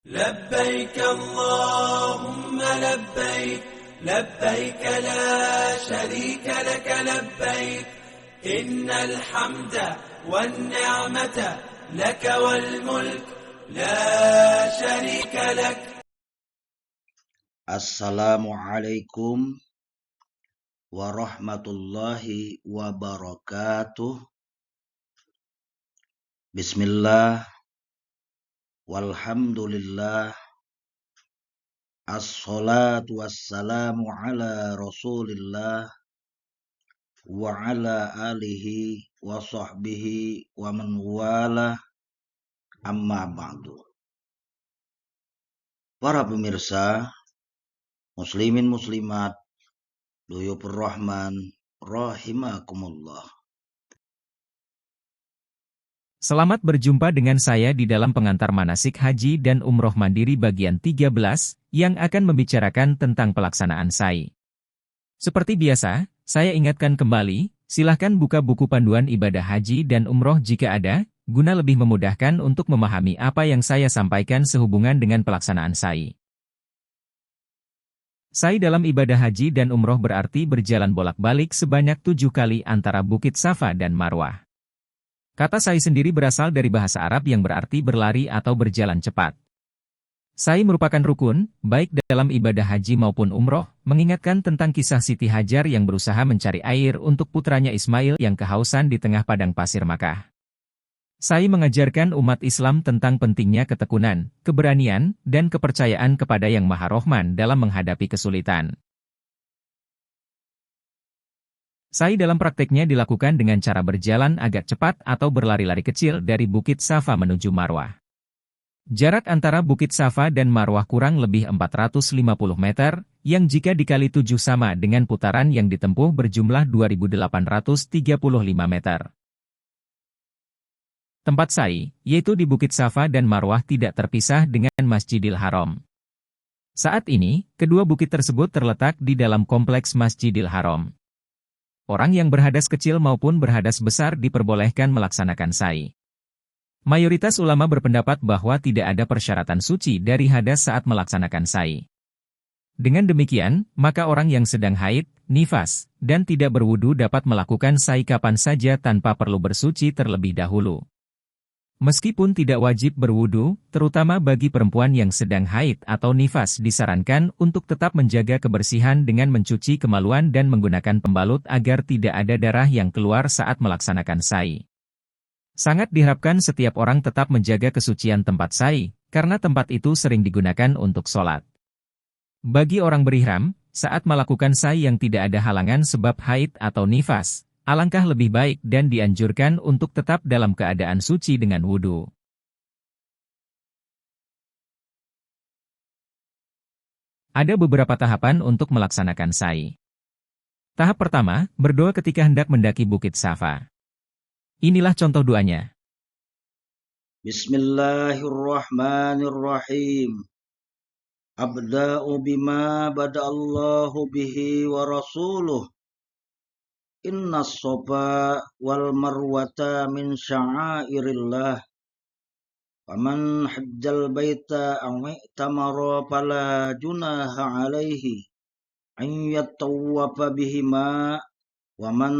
لبيك اللهم لبيك لبيك لا شريك لك لبيك إن الحمد والنعمة لك والملك لا شريك لك. Assalamualaikum warahmatullahi wabarakatuh. Bismillah, walhamdulillah, assalatu wassalamu ala rasulillah wa ala alihi wa sahbihi wa man wala, amma ba'du. Para pemirsa, muslimin muslimat, duyufur rahman, rahimakumullah. Selamat berjumpa dengan saya di dalam pengantar manasik haji dan umroh mandiri bagian 13, yang akan membicarakan tentang pelaksanaan sa'i. Seperti biasa, saya ingatkan kembali, silahkan buka buku panduan ibadah haji dan umroh jika ada, guna lebih memudahkan untuk memahami apa yang saya sampaikan sehubungan dengan pelaksanaan sa'i. Sa'i dalam ibadah haji dan umroh berarti berjalan bolak-balik sebanyak 7 kali antara Bukit Safa dan Marwah. Kata sa'i sendiri berasal dari bahasa Arab yang berarti berlari atau berjalan cepat. Sa'i merupakan rukun, baik dalam ibadah haji maupun umroh, mengingatkan tentang kisah Siti Hajar yang berusaha mencari air untuk putranya Ismail yang kehausan di tengah padang pasir Makkah. Sa'i mengajarkan umat Islam tentang pentingnya ketekunan, keberanian, dan kepercayaan kepada Yang Maha Rohman dalam menghadapi kesulitan. Sa'i dalam prakteknya dilakukan dengan cara berjalan agak cepat atau berlari-lari kecil dari Bukit Safa menuju Marwah. Jarak antara Bukit Safa dan Marwah kurang lebih 450 meter, yang jika dikali 7 sama dengan putaran yang ditempuh berjumlah 2.835 meter. Tempat sa'i, yaitu di Bukit Safa dan Marwah tidak terpisah dengan Masjidil Haram. Saat ini, kedua bukit tersebut terletak di dalam kompleks Masjidil Haram. Orang yang berhadas kecil maupun berhadas besar diperbolehkan melaksanakan sa'i. Mayoritas ulama berpendapat bahwa tidak ada persyaratan suci dari hadas saat melaksanakan sa'i. Dengan demikian, maka orang yang sedang haid, nifas, dan tidak berwudu dapat melakukan sa'i kapan saja tanpa perlu bersuci terlebih dahulu. Meskipun tidak wajib berwudu, terutama bagi perempuan yang sedang haid atau nifas disarankan untuk tetap menjaga kebersihan dengan mencuci kemaluan dan menggunakan pembalut agar tidak ada darah yang keluar saat melaksanakan sa'i. Sangat diharapkan setiap orang tetap menjaga kesucian tempat sa'i, karena tempat itu sering digunakan untuk sholat. Bagi orang berihram, saat melakukan sa'i yang tidak ada halangan sebab haid atau nifas, alangkah lebih baik dan dianjurkan untuk tetap dalam keadaan suci dengan wudu. Ada beberapa tahapan untuk melaksanakan sa'i. Tahap pertama, berdoa ketika hendak mendaki Bukit Safa. Inilah contoh doanya. Bismillahirrahmanirrahim. Abda'u bima bada'allahu bihi wa rasuluh. Inna as-safa wal marwata min sya'airillah. Faman hajjal baita aw i'tamara fala junaha alaihi an yatawwafa bihima wa man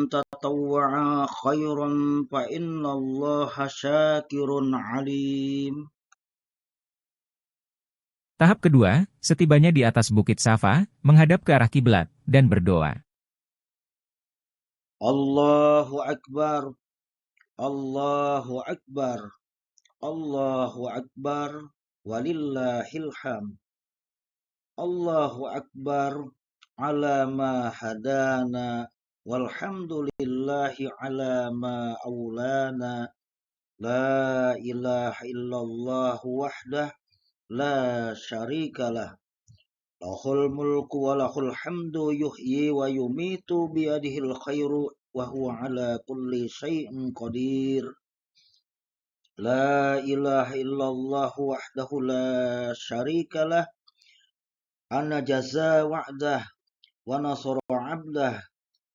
tatawwa'a khairan fa innallaha syakirun alim. Tahap kedua, setibanya di atas Bukit Safa, menghadap ke arah kiblat dan berdoa. Allahu Akbar, Allahu Akbar, Allahu Akbar, walillahil hamd. Allahu Akbar, ala ma hadana, walhamdulillahi ala ma aulana, la ilaha illallah wahdah, la syarikalah. Lahul mulku wa lahul hamdu yuhyi wa yumitu biyadihil khairu wa huwa ala kulli syai'in qadir. La ilaha illallah wahdahu la syarikalah. Ana jaza wa'dah wa nasara 'abdah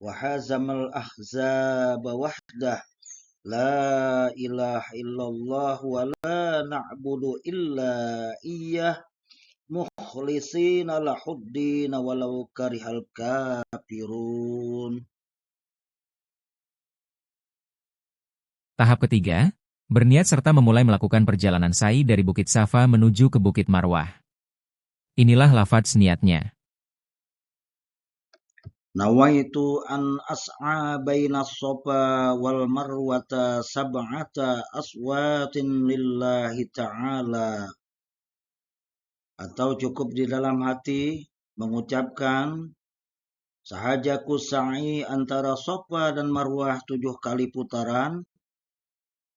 wa hazamal ahzaba wahdah. La ilaha illallah wa la na'budu illa iyyah mukhlisina lahuddin walau karihal kafirun. Tahap ketiga, berniat serta memulai melakukan perjalanan sa'i dari Bukit Safa menuju ke Bukit Marwah. Inilah lafadz niatnya. Nawaitu an as'a baina Safa wal Marwata sab'ata aswatin lillahi ta'ala. Atau cukup di dalam hati mengucapkan sahajaku sa'i antara Safa dan Marwah 7 kali putaran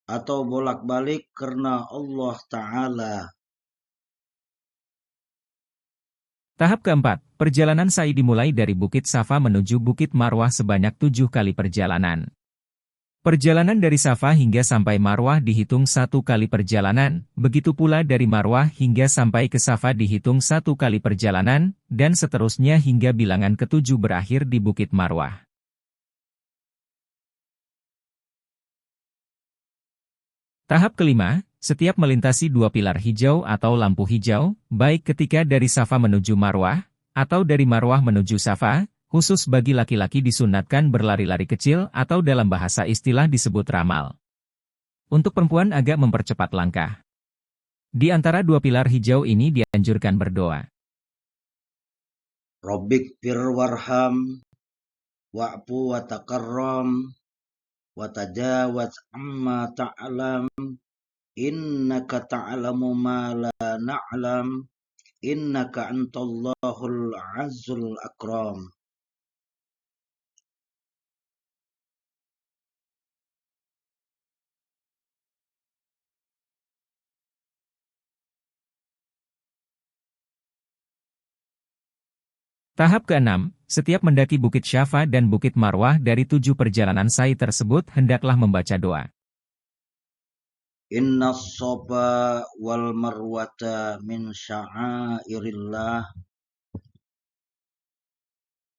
atau bolak-balik karena Allah Ta'ala. Tahap keempat, perjalanan sa'i dimulai dari Bukit Safa menuju Bukit Marwah sebanyak 7 kali perjalanan. Perjalanan dari Safa hingga sampai Marwah dihitung 1 kali perjalanan, begitu pula dari Marwah hingga sampai ke Safa dihitung 1 kali perjalanan, dan seterusnya hingga bilangan ke-7 berakhir di Bukit Marwah. Tahap kelima, setiap melintasi 2 pilar hijau atau lampu hijau, baik ketika dari Safa menuju Marwah, atau dari Marwah menuju Safa, khusus bagi laki-laki disunatkan berlari-lari kecil atau dalam bahasa istilah disebut ramal. Untuk perempuan agak mempercepat langkah. Di antara 2 pilar hijau ini dianjurkan berdoa. Rabbik fir warham wa'fu wa takarram wa tajawaz amma ta'lam innaka ta'lamu ma la na'lam innaka antallahul azul akram. Tahap ke-6, setiap mendaki Bukit Syafa dan Bukit Marwah dari 7 perjalanan sa'i tersebut hendaklah membaca doa. Inna Safa wal Marwata min sya'airillah.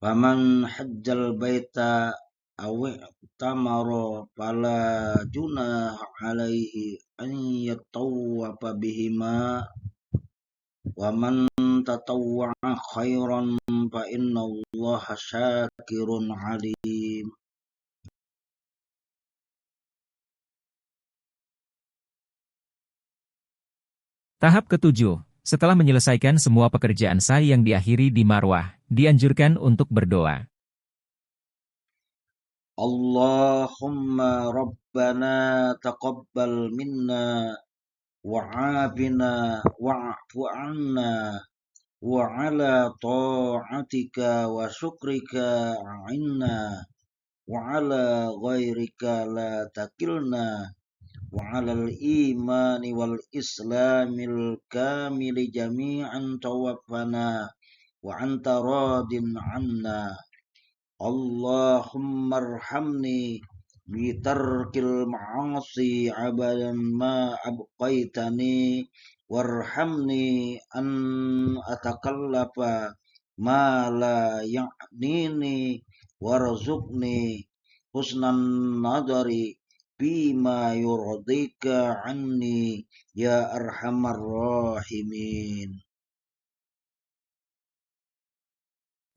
Faman hajjal baita awi tamaro fala junah alaihi an yatawwafa bihima. Waman tatawwa'a khairan fa innallaha syakirun alim. Tahap ke-7, setelah menyelesaikan semua pekerjaan sa'i yang diakhiri di Marwah, dianjurkan untuk berdoa. Allahumma rabbana taqabbal minna wa'afina wa'fu anna wa ala ta'atika wa syukrika a'inna wa ala ghairika la takilna wa ala al-imani wal islamil kamili jami'an tawaffana wa anta radin anna. Allahumma arhamni bitarkil ma'asi abadan ma abqaitani warhamni an atakallafa ma la ya'nini warzuqni husnan nadari bima yurdika anni ya arhamar rahimin.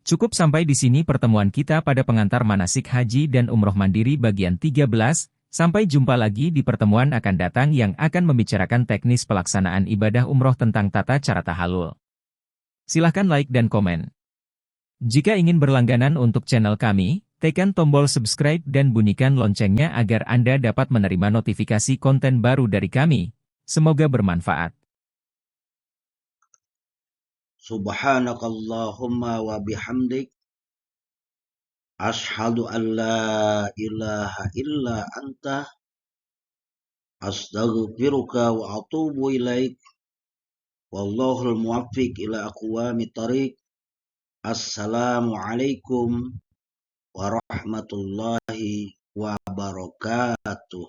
Cukup sampai di sini pertemuan kita pada pengantar manasik haji dan umroh mandiri bagian 13, sampai jumpa lagi di pertemuan akan datang yang akan membicarakan teknis pelaksanaan ibadah umroh tentang tata cara tahallul. Silahkan like dan komen. Jika ingin berlangganan untuk channel kami, tekan tombol subscribe dan bunyikan loncengnya agar Anda dapat menerima notifikasi konten baru dari kami. Semoga bermanfaat. Subhanakallahumma wa bihamdik ashhadu an la ilaha illa anta astaghfiruka wa atubu ilaik. Wallahul muwaffiq ila aqwamit thariq. Assalamualaikum warahmatullahi wabarakatuh.